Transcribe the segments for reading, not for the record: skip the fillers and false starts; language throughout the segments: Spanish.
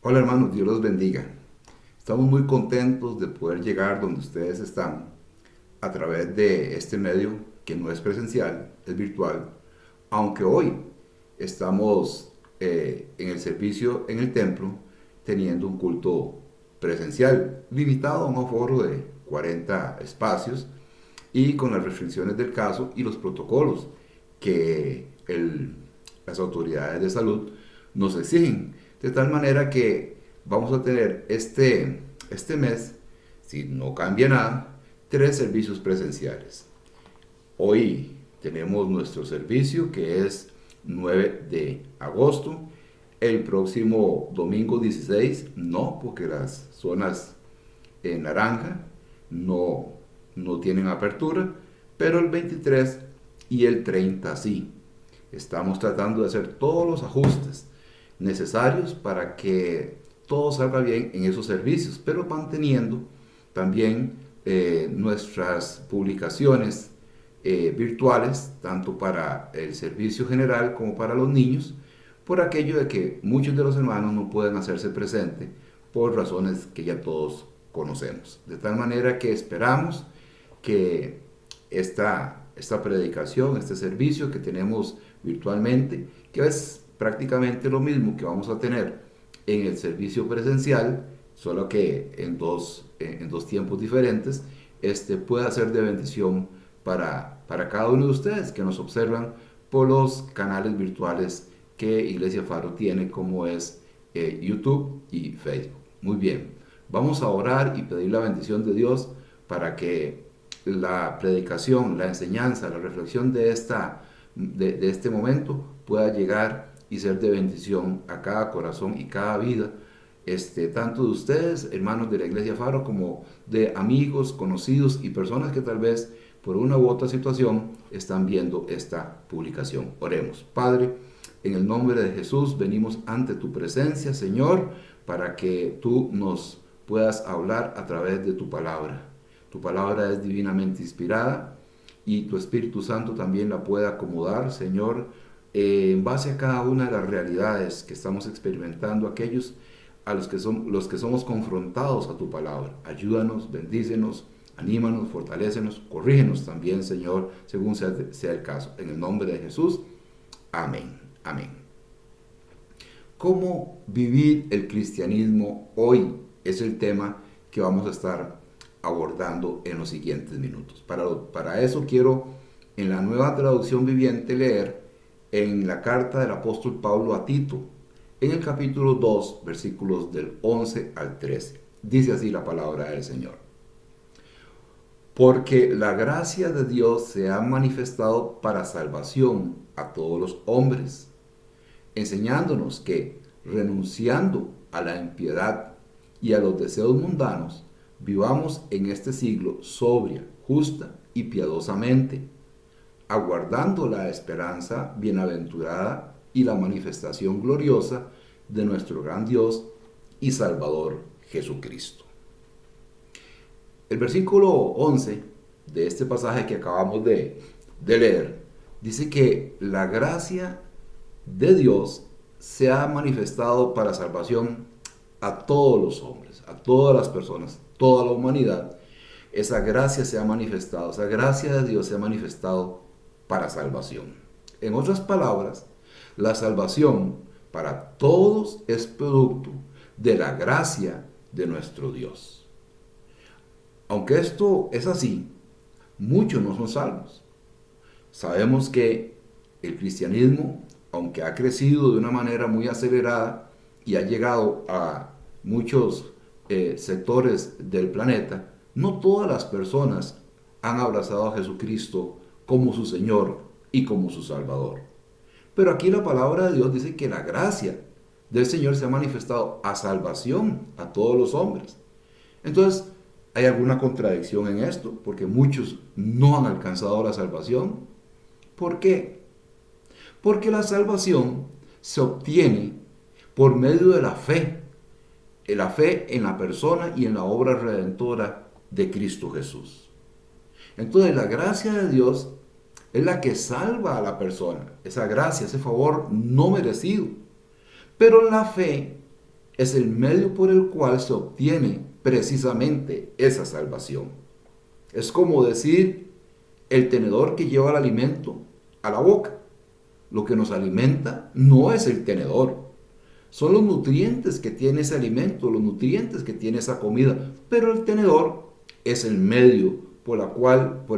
Hola hermanos, Dios los bendiga. Estamos muy contentos de poder llegar donde ustedes están a través de este medio que no es presencial, es virtual, aunque hoy estamos en el servicio en el templo teniendo un culto presencial limitado a un aforo de 40 espacios y con las restricciones del caso y los protocolos que las autoridades de salud nos exigen. De tal manera que vamos a tener este mes, si no cambia nada, 3 servicios presenciales. Hoy tenemos nuestro servicio que es 9 de agosto. El próximo domingo 16 no, porque las zonas en naranja no, no tienen apertura, pero el 23 y el 30 sí. Estamos tratando de hacer todos los ajustes necesarios para que todo salga bien en esos servicios, pero manteniendo también nuestras publicaciones virtuales, tanto para el servicio general como para los niños, por aquello de que muchos de los hermanos no pueden hacerse presente por razones que ya todos conocemos. De tal manera que esperamos que esta predicación, este servicio que tenemos virtualmente, que es prácticamente lo mismo que vamos a tener en el servicio presencial, solo que en dos tiempos diferentes, pueda ser de bendición para cada uno de ustedes que nos observan por los canales virtuales que Iglesia Faro tiene, como es YouTube y Facebook. Muy bien, vamos a orar y pedir la bendición de Dios para que la predicación, la enseñanza, la reflexión de este momento pueda llegar y ser de bendición a cada corazón y cada vida, tanto de ustedes, hermanos de la Iglesia Faro, como de amigos, conocidos y personas que tal vez por una u otra situación están viendo esta publicación. Oremos. Padre, en el nombre de Jesús venimos ante tu presencia, Señor, para que tú nos puedas hablar a través de tu palabra. Tu palabra es divinamente inspirada y tu Espíritu Santo también la puede acomodar, Señor, en base a cada una de las realidades que estamos experimentando, aquellos a los que somos confrontados a tu palabra. Ayúdanos, bendícenos, anímanos, fortalécenos, corrígenos también, Señor, según sea el caso. En el nombre de Jesús, amén, amén. ¿Cómo vivir el cristianismo hoy? Es el tema que vamos a estar abordando en los siguientes minutos. Para eso quiero, en la Nueva Traducción Viviente, leer en la carta del apóstol Pablo a Tito, en el capítulo 2, versículos del 11 al 13. Dice así la palabra del Señor. Porque la gracia de Dios se ha manifestado para salvación a todos los hombres, enseñándonos que, renunciando a la impiedad y a los deseos mundanos, vivamos en este siglo sobria, justa y piadosamente, aguardando la esperanza bienaventurada y la manifestación gloriosa de nuestro gran Dios y Salvador Jesucristo. El versículo 11 de este pasaje que acabamos de leer dice que la gracia de Dios se ha manifestado para salvación a todos los hombres, a todas las personas, toda la humanidad. Esa gracia se ha manifestado, esa gracia de Dios se ha manifestado para salvación. En otras palabras, la salvación para todos es producto de la gracia de nuestro Dios. Aunque esto es así, muchos no son salvos. Sabemos que el cristianismo, aunque ha crecido de una manera muy acelerada y ha llegado a muchos sectores del planeta, no todas las personas han abrazado a Jesucristo como su Señor y como su Salvador. Pero aquí la palabra de Dios dice que la gracia del Señor se ha manifestado a salvación a todos los hombres. Entonces, ¿hay alguna contradicción en esto? Porque muchos no han alcanzado la salvación. ¿Por qué? Porque la salvación se obtiene por medio de la fe en la persona y en la obra redentora de Cristo Jesús. Entonces la gracia de Dios es la que salva a la persona, esa gracia, ese favor no merecido. Pero la fe es el medio por el cual se obtiene precisamente esa salvación. Es como decir el tenedor que lleva el alimento a la boca. Lo que nos alimenta no es el tenedor, son los nutrientes que tiene ese alimento, los nutrientes que tiene esa comida, pero el tenedor es el medio por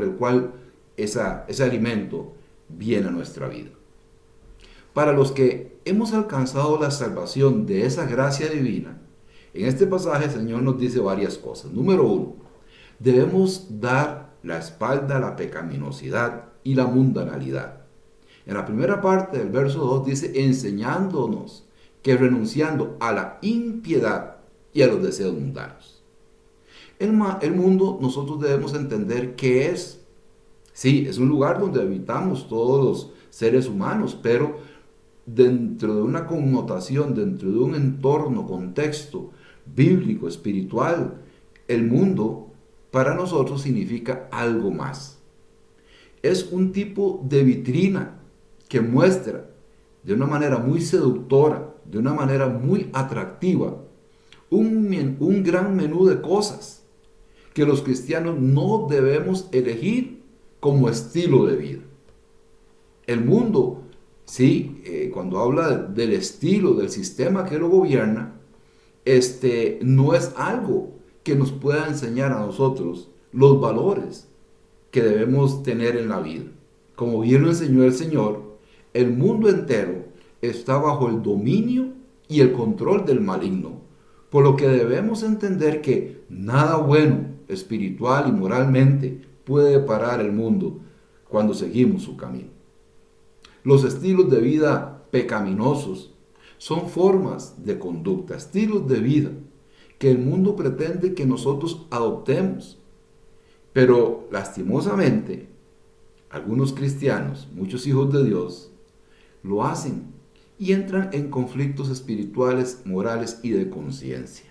el cual ese alimento viene a nuestra vida. Para los que hemos alcanzado la salvación de esa gracia divina, en este pasaje el Señor nos dice varias cosas. Número uno, debemos dar la espalda a la pecaminosidad y la mundanalidad. En la primera parte del verso 2 dice, enseñándonos que renunciando a la impiedad y a los deseos mundanos. El mundo nosotros debemos entender que es. Sí, es un lugar donde habitamos todos los seres humanos, pero dentro de una connotación, dentro de un entorno, contexto bíblico, espiritual, el mundo para nosotros significa algo más. Es un tipo de vitrina que muestra de una manera muy seductora, de una manera muy atractiva, un gran menú de cosas que los cristianos no debemos elegir como estilo de vida. El mundo, sí, cuando habla del estilo, del sistema que lo gobierna, no es algo que nos pueda enseñar a nosotros los valores que debemos tener en la vida. Como bien lo enseñó el Señor, el mundo entero está bajo el dominio y el control del maligno, por lo que debemos entender que nada bueno, espiritual y moralmente puede parar el mundo cuando seguimos su camino. Los estilos de vida pecaminosos son formas de conducta, estilos de vida que el mundo pretende que nosotros adoptemos. Pero lastimosamente, algunos cristianos, muchos hijos de Dios, lo hacen y entran en conflictos espirituales, morales y de conciencia.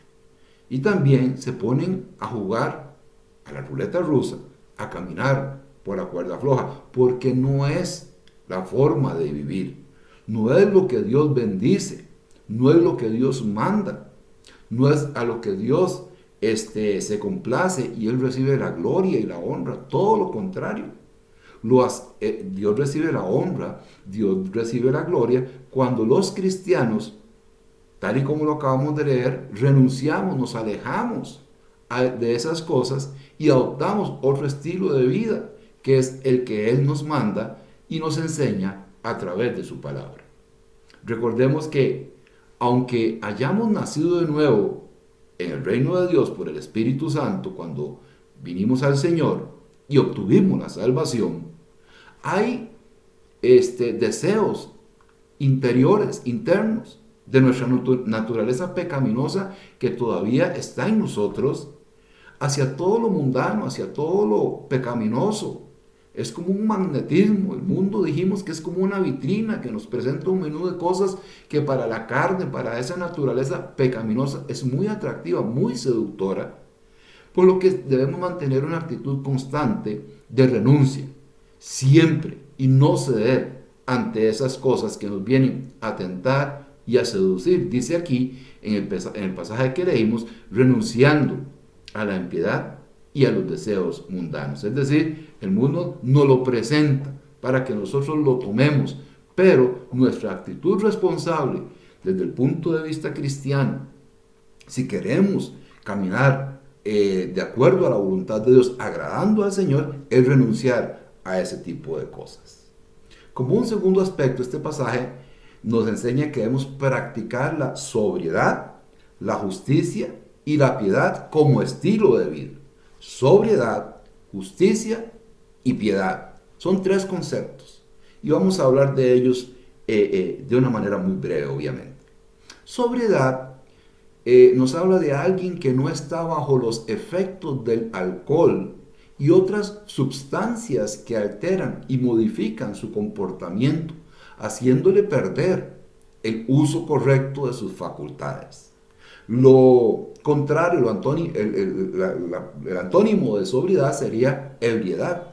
Y también se ponen a jugar a la ruleta rusa, a caminar por la cuerda floja, porque no es la forma de vivir, no es lo que Dios bendice, no es lo que Dios manda, no es a lo que Dios se complace y Él recibe la gloria y la honra, todo lo contrario. Dios recibe la honra, Dios recibe la gloria cuando los cristianos, tal y como lo acabamos de leer, renunciamos, nos alejamos de esas cosas y adoptamos otro estilo de vida, que es el que Él nos manda y nos enseña a través de su palabra. Recordemos que, aunque hayamos nacido de nuevo en el reino de Dios por el Espíritu Santo, cuando vinimos al Señor y obtuvimos la salvación, hay deseos interiores, internos, de nuestra naturaleza pecaminosa que todavía está en nosotros, hacia todo lo mundano, hacia todo lo pecaminoso. Es como un magnetismo. El mundo, dijimos, que es como una vitrina que nos presenta un menú de cosas que para la carne, para esa naturaleza pecaminosa, es muy atractiva, muy seductora, por lo que debemos mantener una actitud constante de renuncia, siempre, y no ceder ante esas cosas que nos vienen a tentar y a seducir. Dice aquí, en el pasaje que leímos, renunciando a la impiedad y a los deseos mundanos. Es decir, el mundo nos lo presenta para que nosotros lo tomemos, pero nuestra actitud responsable desde el punto de vista cristiano, si queremos caminar de acuerdo a la voluntad de Dios, agradando al Señor, es renunciar a ese tipo de cosas. Como un segundo aspecto, este pasaje nos enseña que debemos practicar la sobriedad, la justicia y la piedad como estilo de vida. Sobriedad, justicia y piedad. Son tres conceptos y vamos a hablar de ellos de una manera muy breve, obviamente. Sobriedad nos habla de alguien que no está bajo los efectos del alcohol y otras sustancias que alteran y modifican su comportamiento, haciéndole perder el uso correcto de sus facultades. Lo contrario, el antónimo de sobriedad sería ebriedad.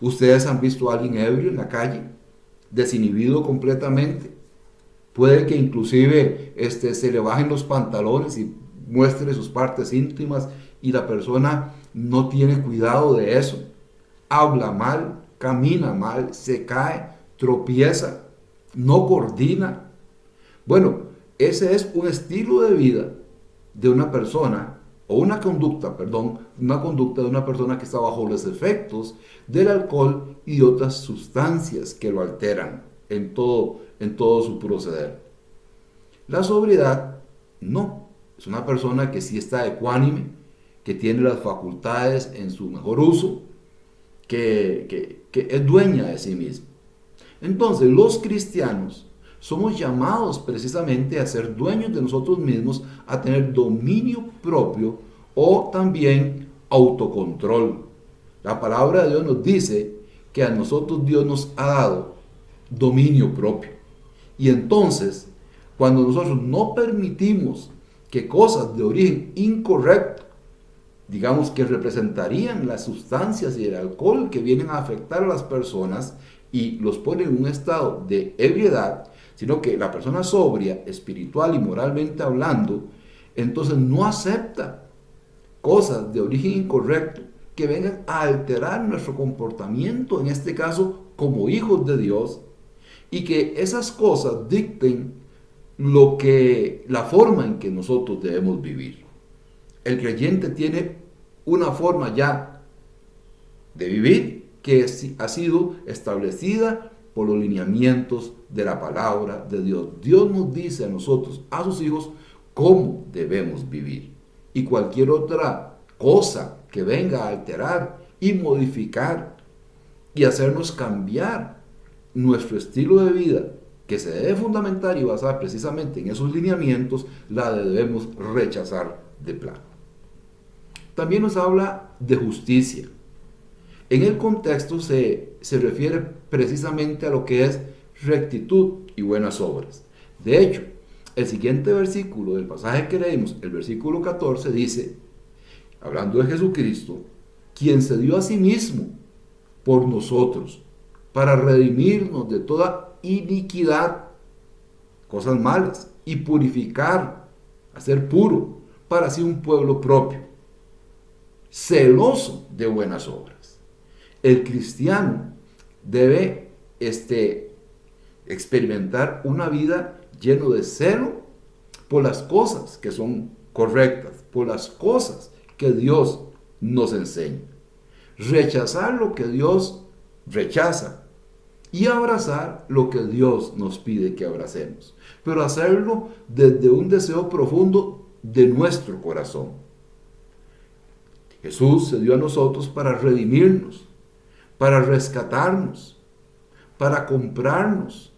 Ustedes han visto a alguien ebrio en la calle, desinhibido completamente. Puede que inclusive se le bajen los pantalones y muestre sus partes íntimas y la persona no tiene cuidado de eso. Habla mal, camina mal, se cae, tropieza, no coordina. Bueno, ese es un estilo de vida de una persona, o una conducta, perdón, una conducta de una persona que está bajo los efectos del alcohol y otras sustancias que lo alteran en todo su proceder. La sobriedad, no. Es una persona que sí está ecuánime, que tiene las facultades en su mejor uso, que es dueña de sí misma. Entonces, los cristianos somos llamados precisamente a ser dueños de nosotros mismos, a tener dominio propio o también autocontrol. La palabra de Dios nos dice que a nosotros Dios nos ha dado dominio propio. Y entonces, cuando nosotros no permitimos que cosas de origen incorrecto, digamos que representarían las sustancias y el alcohol que vienen a afectar a las personas y los ponen en un estado de ebriedad, sino que la persona sobria, espiritual y moralmente hablando, entonces no acepta cosas de origen incorrecto que vengan a alterar nuestro comportamiento, en este caso como hijos de Dios, y que esas cosas dicten la forma en que nosotros debemos vivir. El creyente tiene una forma ya de vivir que ha sido establecida por los lineamientos de la palabra de Dios. Dios nos dice a nosotros, a sus hijos, cómo debemos vivir. Y cualquier otra cosa que venga a alterar y modificar y hacernos cambiar nuestro estilo de vida, que se debe fundamentar y basar precisamente en esos lineamientos, la debemos rechazar de plano. También nos habla de justicia. En el contexto se refiere precisamente a lo que es rectitud y buenas obras. De hecho, el siguiente versículo del pasaje que leímos, el versículo 14, dice, hablando de Jesucristo, quien se dio a sí mismo por nosotros, para redimirnos de toda iniquidad, cosas malas, y purificar, hacer puro, para así un pueblo propio, celoso de buenas obras. El cristiano debe experimentar una vida llena de celo por las cosas que son correctas, por las cosas que Dios nos enseña. Rechazar lo que Dios rechaza y abrazar lo que Dios nos pide que abracemos, pero hacerlo desde un deseo profundo de nuestro corazón. Jesús se dio a nosotros para redimirnos, para rescatarnos, para comprarnos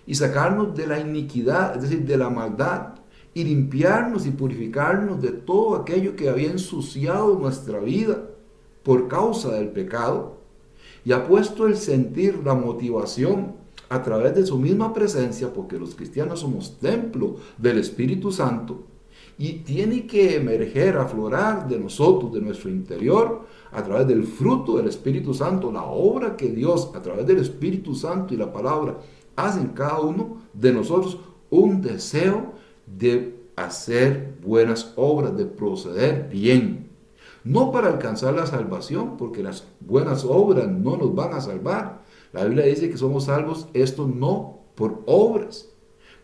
y sacarnos de la iniquidad, es decir, de la maldad, y limpiarnos y purificarnos de todo aquello que había ensuciado nuestra vida por causa del pecado, y ha puesto el sentir, la motivación a través de su misma presencia, porque los cristianos somos templo del Espíritu Santo, y tiene que emerger, aflorar de nosotros, de nuestro interior, a través del fruto del Espíritu Santo, la obra que Dios, a través del Espíritu Santo y la palabra, hace en cada uno de nosotros, un deseo de hacer buenas obras, de proceder bien. No para alcanzar la salvación, porque las buenas obras no nos van a salvar. La Biblia dice que somos salvos, esto no por obras,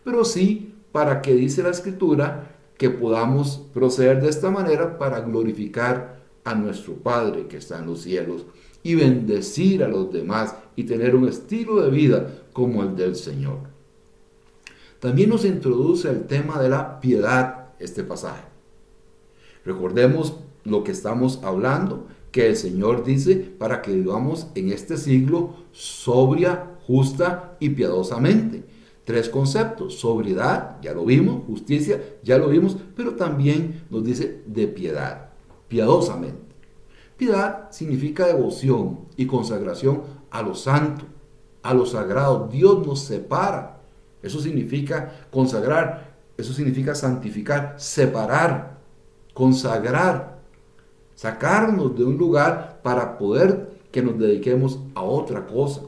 pero sí para que dice la Escritura que podamos proceder de esta manera para glorificar a nuestro Padre que está en los cielos y bendecir a los demás y tener un estilo de vida como el del Señor. También nos introduce el tema de la piedad este pasaje. Recordemos lo que estamos hablando, que el Señor dice para que vivamos en este siglo sobria, justa y piadosamente. Tres conceptos: sobriedad, ya lo vimos; justicia, ya lo vimos, pero también nos dice de piedad, piadosamente. Piedad significa devoción y consagración a lo santo, a lo sagrado. Dios nos separa. Eso significa consagrar, eso significa santificar, separar, consagrar, sacarnos de un lugar para poder que nos dediquemos a otra cosa.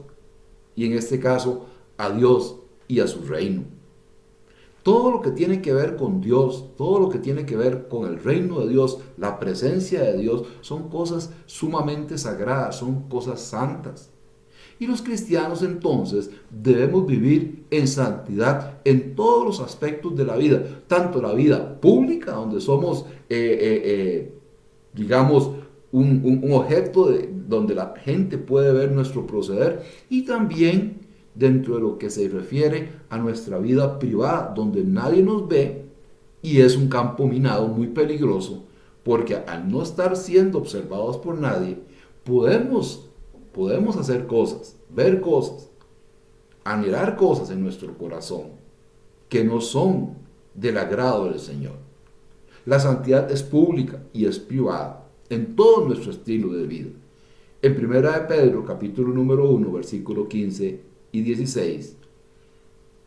Y en este caso, a Dios y a su reino. Todo lo que tiene que ver con Dios, todo lo que tiene que ver con el reino de Dios, la presencia de Dios, son cosas sumamente sagradas, son cosas santas. Y los cristianos entonces debemos vivir en santidad en todos los aspectos de la vida, tanto la vida pública, donde somos, digamos, un objeto donde la gente puede ver nuestro proceder, y también dentro de lo que se refiere a nuestra vida privada, donde nadie nos ve y es un campo minado muy peligroso, porque al no estar siendo observados por nadie, podemos hacer cosas, ver cosas, anhelar cosas en nuestro corazón que no son del agrado del Señor. La santidad es pública y es privada en todo nuestro estilo de vida. En 1 de Pedro, capítulo número 1, versículo 15 y 16,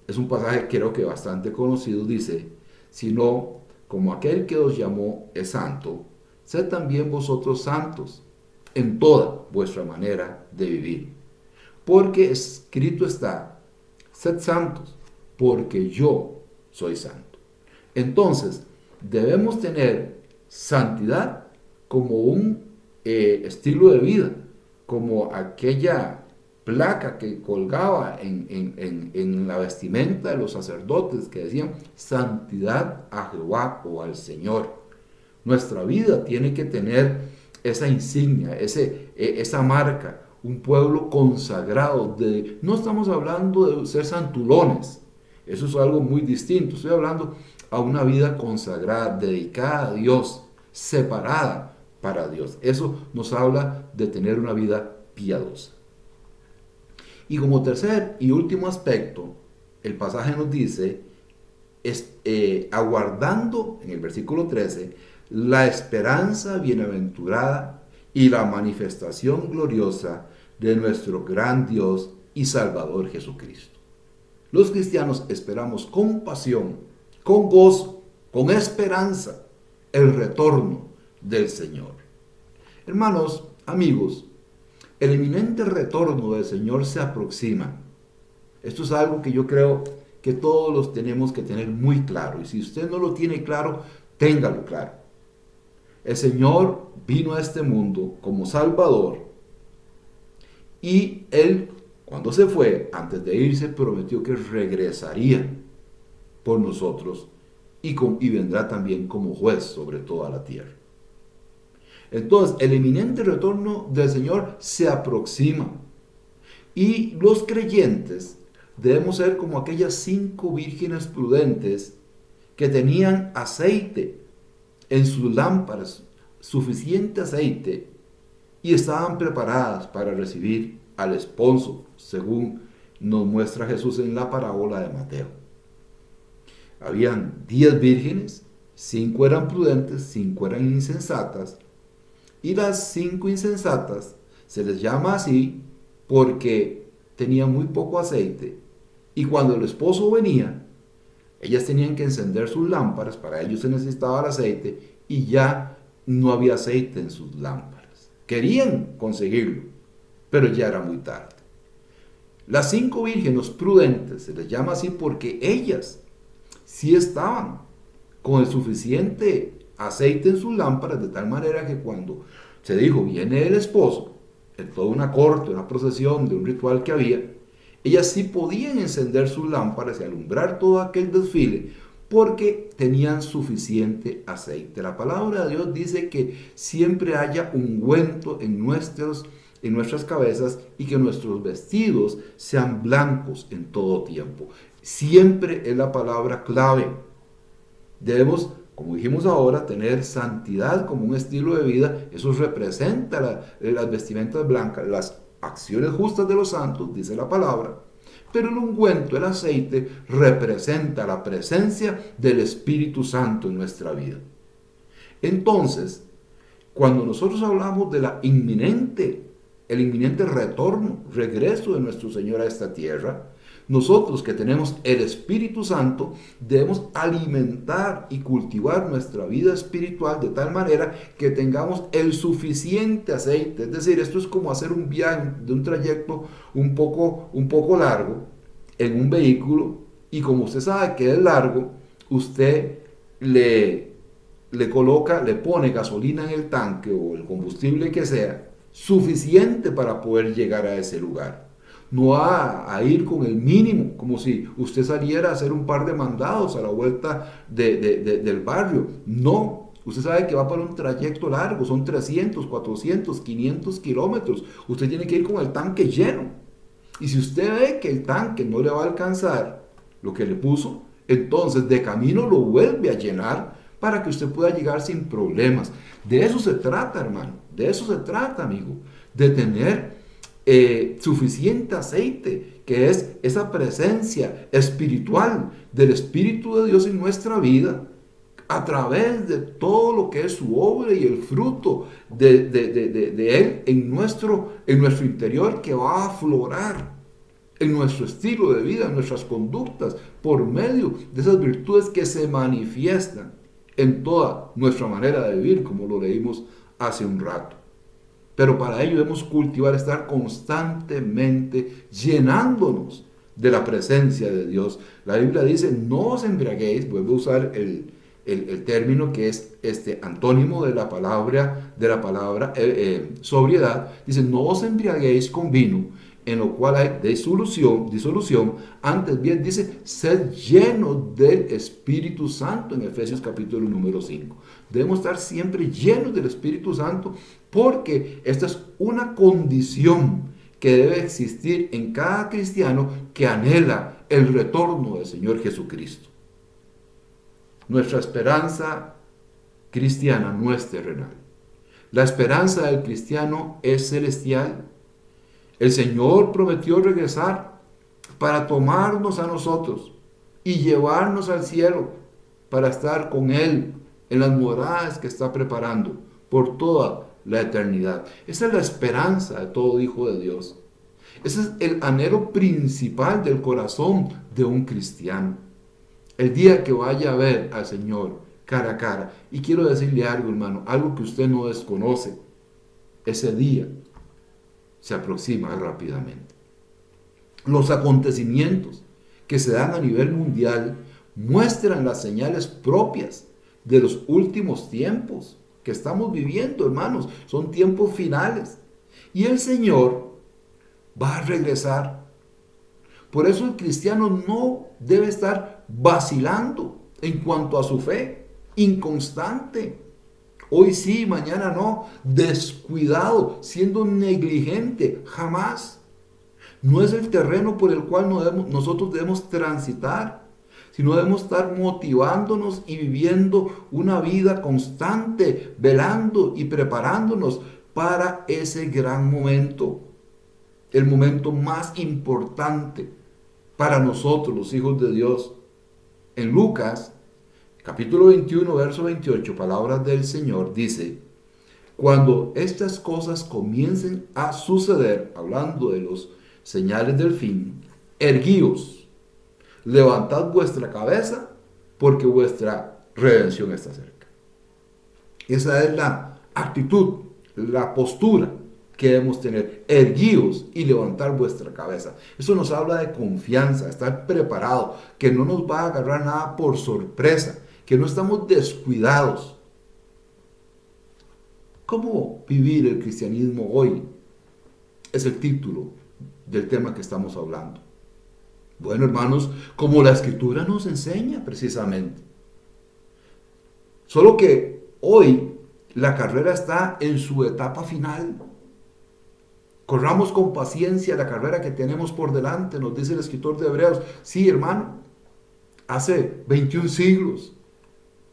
es un pasaje creo que bastante conocido, dice: sino como aquel que os llamó es santo, sed también vosotros santos en toda vuestra manera de vivir. Porque escrito está: sed santos, porque yo soy santo. Entonces, debemos tener santidad como un estilo de vida, como aquella placa que colgaba en la vestimenta de los sacerdotes que decían: santidad a Jehová o al Señor. Nuestra vida tiene que tener esa insignia, esa marca, un pueblo consagrado. No estamos hablando de ser santulones, eso es algo muy distinto. Estoy hablando a una vida consagrada, dedicada a Dios, separada para Dios. Eso nos habla de tener una vida piadosa. Y como tercer y último aspecto, el pasaje nos dice, aguardando, en el versículo 13, la esperanza bienaventurada y la manifestación gloriosa de nuestro gran Dios y Salvador Jesucristo. Los cristianos esperamos con pasión, con gozo, con esperanza, el retorno del Señor. Hermanos, amigos, el inminente retorno del Señor se aproxima. Esto es algo que yo creo que todos los tenemos que tener muy claro. Y si usted no lo tiene claro, téngalo claro. El Señor vino a este mundo como Salvador, y Él, cuando se fue, antes de irse, prometió que regresaría por nosotros y vendrá también como juez sobre toda la tierra. Entonces, el inminente retorno del Señor se aproxima, y los creyentes debemos ser como aquellas 5 vírgenes prudentes que tenían aceite en sus lámparas, suficiente aceite, y estaban preparadas para recibir al esposo, según nos muestra Jesús en la parábola de Mateo. Habían 10 vírgenes, 5 eran prudentes, 5 eran insensatas, y las 5 insensatas se les llama así porque tenían muy poco aceite, y cuando el esposo venía, ellas tenían que encender sus lámparas. Para ellos se necesitaba el aceite, y ya no había aceite en sus lámparas. Querían conseguirlo, pero ya era muy tarde. Las 5 vírgenes prudentes se les llama así porque ellas sí estaban con el suficiente aceite en sus lámparas, de tal manera que cuando se dijo viene el esposo, en toda una corte, una procesión, de un ritual que había, ellas sí podían encender sus lámparas y alumbrar todo aquel desfile porque tenían suficiente aceite. La palabra de Dios dice que siempre haya ungüento en nuestras cabezas, y que nuestros vestidos sean blancos en todo tiempo. Siempre es la palabra clave. Debemos, como dijimos ahora, tener santidad como un estilo de vida. Eso representa las vestimentas blancas, las acciones justas de los santos, dice la palabra. Pero el ungüento, el aceite, representa la presencia del Espíritu Santo en nuestra vida. Entonces, cuando nosotros hablamos de el inminente regreso de nuestro Señor a esta tierra, nosotros que tenemos el Espíritu Santo debemos alimentar y cultivar nuestra vida espiritual de tal manera que tengamos el suficiente aceite. Es decir, esto es como hacer un viaje de un trayecto un poco largo en un vehículo, y como usted sabe que es largo, usted le coloca, le pone gasolina en el tanque o el combustible que sea, suficiente para poder llegar a ese lugar. No va a ir con el mínimo, como si usted saliera a hacer un par de mandados a la vuelta del barrio. No, usted sabe que va para un trayecto largo, son 300, 400, 500 kilómetros. Usted tiene que ir con el tanque lleno. Y si usted ve que el tanque no le va a alcanzar lo que le puso, entonces de camino lo vuelve a llenar para que usted pueda llegar sin problemas. De eso se trata, hermano. De eso se trata, amigo. De tener suficiente aceite, que es esa presencia espiritual del Espíritu de Dios en nuestra vida, a través de todo lo que es su obra y el fruto de Él en nuestro interior, que va a aflorar en nuestro estilo de vida, en nuestras conductas, por medio de esas virtudes que se manifiestan en toda nuestra manera de vivir, como lo leímos hace un rato. Pero para ello debemos cultivar, estar constantemente llenándonos de la presencia de Dios. La Biblia dice, no os embriaguéis, vuelvo a usar el término que es este antónimo de la palabra sobriedad. Dice, no os embriaguéis con vino, en lo cual hay disolución, antes bien dice, sed llenos del Espíritu Santo, en Efesios capítulo número 5. Debemos estar siempre llenos del Espíritu Santo, porque esta es una condición que debe existir en cada cristiano que anhela el retorno del Señor Jesucristo. Nuestra esperanza cristiana no es terrenal. La esperanza del cristiano es celestial. El Señor prometió regresar para tomarnos a nosotros y llevarnos al cielo para estar con Él en las moradas que está preparando por toda la eternidad. Esa es la esperanza de todo hijo de Dios. Ese es el anhelo principal del corazón de un cristiano. El día que vaya a ver al Señor cara a cara, y quiero decirle algo, hermano, algo que usted no desconoce, ese día se aproxima rápidamente. Los acontecimientos que se dan a nivel mundial muestran las señales propias de los últimos tiempos que estamos viviendo, hermanos. Son tiempos finales. Y el Señor va a regresar. Por eso el cristiano no debe estar vacilando en cuanto a su fe, inconstante. Hoy sí, mañana no, descuidado, siendo negligente, jamás. No es el terreno por el cual nosotros debemos transitar, sino debemos estar motivándonos y viviendo una vida constante, velando y preparándonos para ese gran momento, el momento más importante para nosotros, los hijos de Dios. En Lucas capítulo 21, verso 28, palabras del Señor, dice, cuando estas cosas comiencen a suceder, hablando de los señales del fin, erguíos, levantad vuestra cabeza, porque vuestra redención está cerca. Esa es la actitud, la postura que debemos tener, erguíos y levantar vuestra cabeza. Eso nos habla de confianza, estar preparado, que no nos va a agarrar nada por sorpresa, que no estamos descuidados. ¿Cómo vivir el cristianismo hoy? Es el título del tema que estamos hablando. Bueno, hermanos, como la Escritura nos enseña precisamente. Solo que hoy la carrera está en su etapa final. Corramos con paciencia la carrera que tenemos por delante, nos dice el escritor de Hebreos. Sí, hermano, hace 21 siglos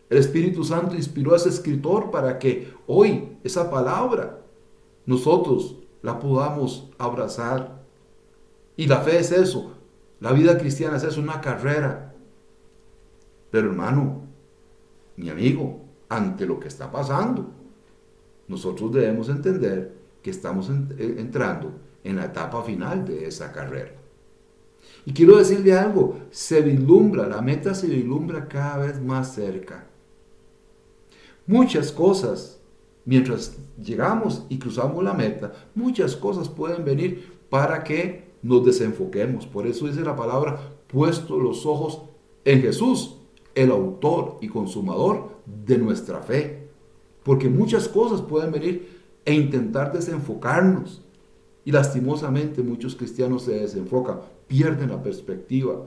el Espíritu Santo inspiró a ese escritor para que hoy esa palabra nosotros la podamos abrazar. Y la fe es eso, la vida cristiana es eso, una carrera. Pero hermano, mi amigo, ante lo que está pasando, nosotros debemos entender que estamos entrando en la etapa final de esa carrera. Y quiero decirle algo, la meta se vislumbra cada vez más cerca. Muchas cosas, mientras llegamos y cruzamos la meta, muchas cosas pueden venir para que nos desenfoquemos. Por eso dice la palabra, puesto los ojos en Jesús, el autor y consumador de nuestra fe. Porque muchas cosas pueden venir e intentar desenfocarnos. Y lastimosamente muchos cristianos se desenfocan, pierden la perspectiva,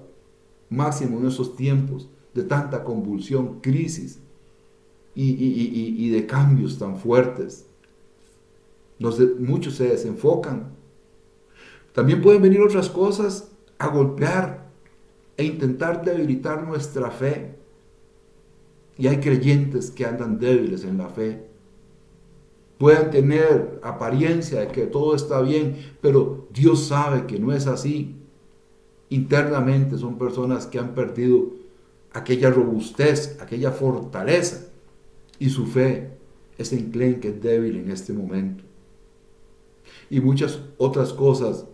máximo en esos tiempos de tanta convulsión, crisis y de cambios tan fuertes. Muchos se desenfocan. También pueden venir otras cosas a golpear e intentar debilitar nuestra fe. Y hay creyentes que andan débiles en la fe. Pueden tener apariencia de que todo está bien, pero Dios sabe que no es así. Internamente son personas que han perdido aquella robustez, aquella fortaleza, y su fe es enclenque, es débil en este momento. Y muchas otras cosas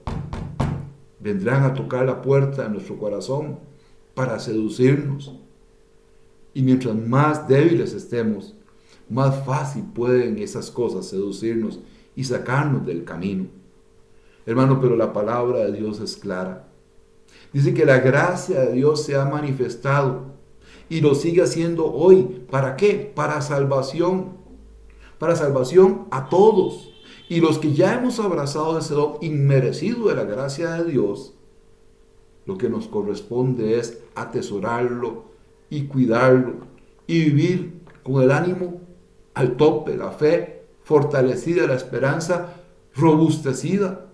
vendrán a tocar la puerta de nuestro corazón para seducirnos. Y mientras más débiles estemos, más fácil pueden esas cosas seducirnos y sacarnos del camino. Hermano, pero la palabra de Dios es clara. Dice que la gracia de Dios se ha manifestado y lo sigue haciendo hoy. ¿Para qué? Para salvación. Para salvación a todos. Y los que ya hemos abrazado ese don inmerecido de la gracia de Dios, lo que nos corresponde es atesorarlo y cuidarlo y vivir con el ánimo al tope, la fe fortalecida, la esperanza robustecida,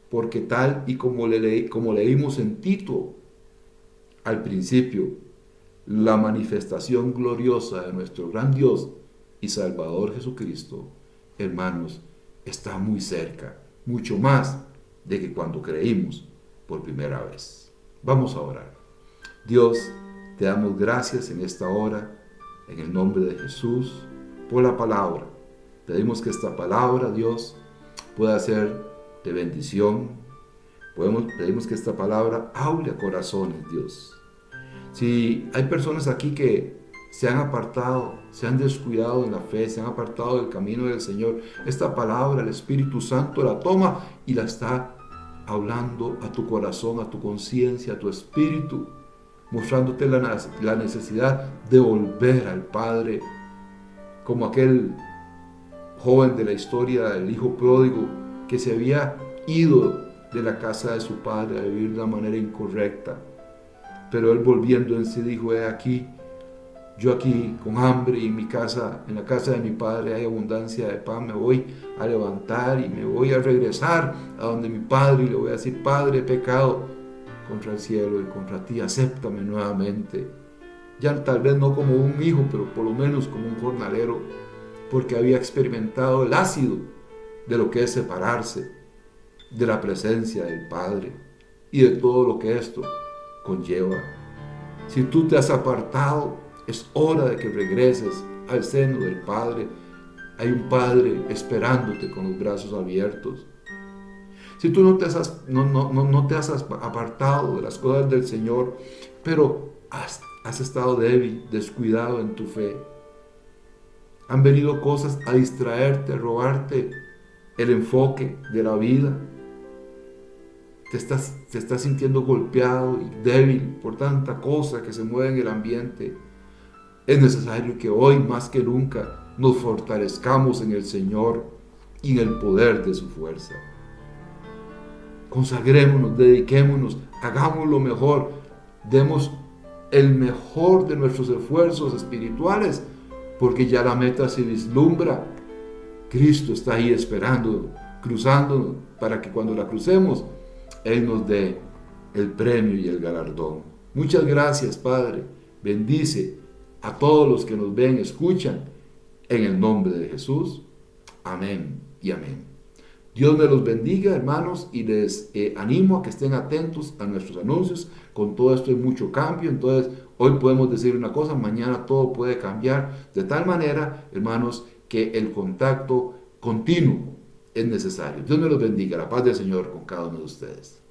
porque tal y como leímos en Tito al principio, la manifestación gloriosa de nuestro gran Dios y Salvador Jesucristo, hermanos, está muy cerca, mucho más de que cuando creímos por primera vez. Vamos a orar. Dios, te damos gracias en esta hora, en el nombre de Jesús, por la palabra. Pedimos que esta palabra, Dios, pueda ser de bendición. Pedimos que esta palabra hable a corazones, Dios. Si hay personas aquí que se han apartado, se han descuidado en la fe, se han apartado del camino del Señor, esta palabra el Espíritu Santo la toma y la está hablando a tu corazón, a tu conciencia, a tu espíritu, mostrándote la necesidad de volver al Padre, como aquel joven de la historia del hijo pródigo que se había ido de la casa de su padre a vivir de una manera incorrecta, pero él volviendo en sí dijo: he aquí, yo aquí con hambre y en la casa de mi padre hay abundancia de pan, me voy a levantar y me voy a regresar a donde mi padre y le voy a decir: Padre, he pecado contra el cielo y contra ti, acéptame nuevamente. Ya tal vez no como un hijo, pero por lo menos como un jornalero, porque había experimentado el ácido de lo que es separarse de la presencia del Padre y de todo lo que esto conlleva. Si tú te has apartado, es hora de que regreses al seno del Padre. Hay un Padre esperándote con los brazos abiertos. Si tú no te has apartado de las cosas del Señor, pero has estado débil, descuidado en tu fe, han venido cosas a distraerte, a robarte el enfoque de la vida, te estás sintiendo golpeado y débil por tanta cosa que se mueve en el ambiente, es necesario que hoy más que nunca nos fortalezcamos en el Señor y en el poder de su fuerza. Consagrémonos, dediquémonos, hagamos lo mejor, demos el mejor de nuestros esfuerzos espirituales, porque ya la meta se vislumbra. Cristo está ahí esperando, cruzándonos, para que cuando la crucemos, Él nos dé el premio y el galardón. Muchas gracias, Padre. Bendice a todos los que nos ven, escuchan, en el nombre de Jesús. Amén y amén. Dios me los bendiga, hermanos, y les animo a que estén atentos a nuestros anuncios. Con todo esto hay mucho cambio, entonces hoy podemos decir una cosa, mañana todo puede cambiar, de tal manera, hermanos, que el contacto continuo es necesario. Dios me los bendiga, la paz del Señor con cada uno de ustedes.